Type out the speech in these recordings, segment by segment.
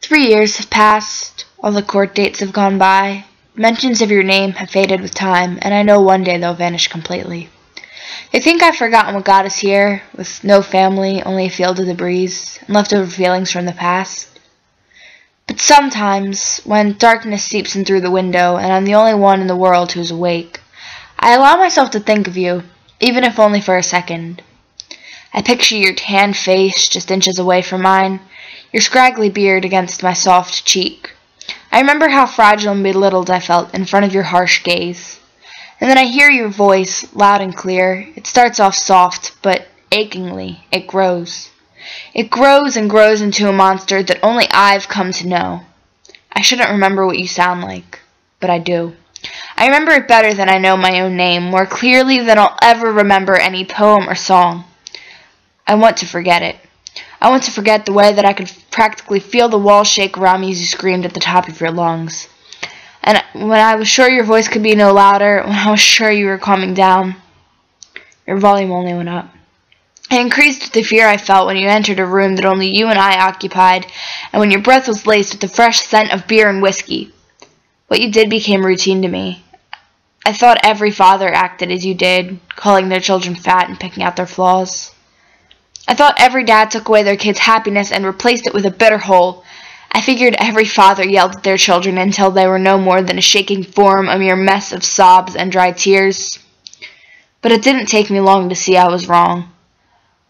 3 years have passed, all the court dates have gone by, mentions of your name have faded with time, and I know one day they'll vanish completely. They think I've forgotten what got us here, with no family, only a field of the breeze, and leftover feelings from the past. But sometimes, when darkness seeps in through the window, and I'm the only one in the world who's awake, I allow myself to think of you, even if only for a second. I picture your tan face just inches away from mine, your scraggly beard against my soft cheek. I remember how fragile and belittled I felt in front of your harsh gaze. And then I hear your voice, loud and clear. It starts off soft, but achingly, it grows. It grows and grows into a monster that only I've come to know. I shouldn't remember what you sound like, but I do. I remember it better than I know my own name, more clearly than I'll ever remember any poem or song. I want to forget it. I want to forget the way that I could practically feel the walls shake around me as you screamed at the top of your lungs. And when I was sure your voice could be no louder, when I was sure you were calming down, your volume only went up. It increased with the fear I felt when you entered a room that only you and I occupied, and when your breath was laced with the fresh scent of beer and whiskey. What you did became routine to me. I thought every father acted as you did, calling their children fat and picking out their flaws. I thought every dad took away their kids' happiness and replaced it with a bitter hole. I figured every father yelled at their children until they were no more than a shaking form, a mere mess of sobs and dry tears. But it didn't take me long to see I was wrong.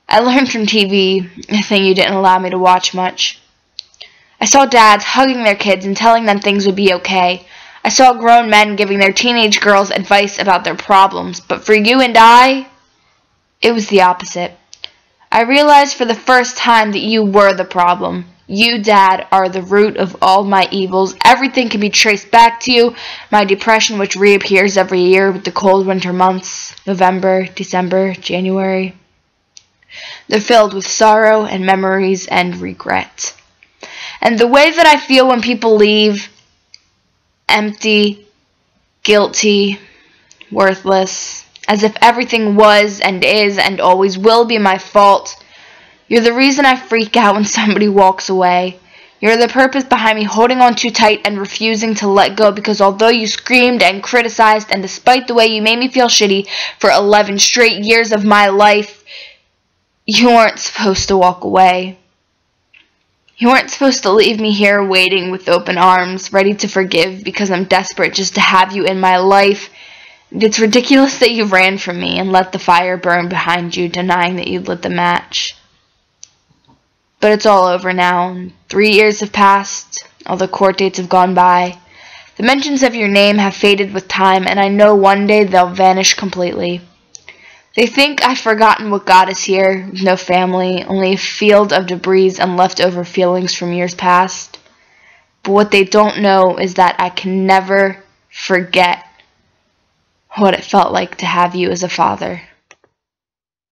I learned from TV, a thing you didn't allow me to watch much. I saw dads hugging their kids and telling them things would be okay. I saw grown men giving their teenage girls advice about their problems, but for you and I, it was the opposite. I realized for the first time that you were the problem. You, Dad, are the root of all my evils. Everything can be traced back to you. My depression, which reappears every year with the cold winter months, November, December, January. They're filled with sorrow and memories and regret. And the way that I feel when people leave, empty, guilty, worthless, as if everything was and is and always will be my fault. You're the reason I freak out when somebody walks away. You're the purpose behind me holding on too tight and refusing to let go, because although you screamed and criticized, and despite the way you made me feel shitty for 11 straight years of my life, you weren't supposed to walk away. You weren't supposed to leave me here waiting with open arms, ready to forgive because I'm desperate just to have you in my life. It's ridiculous that you ran from me and let the fire burn behind you, denying that you lit the match. But it's all over now. 3 years have passed. All the court dates have gone by. The mentions of your name have faded with time, and I know one day they'll vanish completely. They think I've forgotten what got us here, with no family, only a field of debris and leftover feelings from years past. But what they don't know is that I can never forget what it felt like to have you as a father.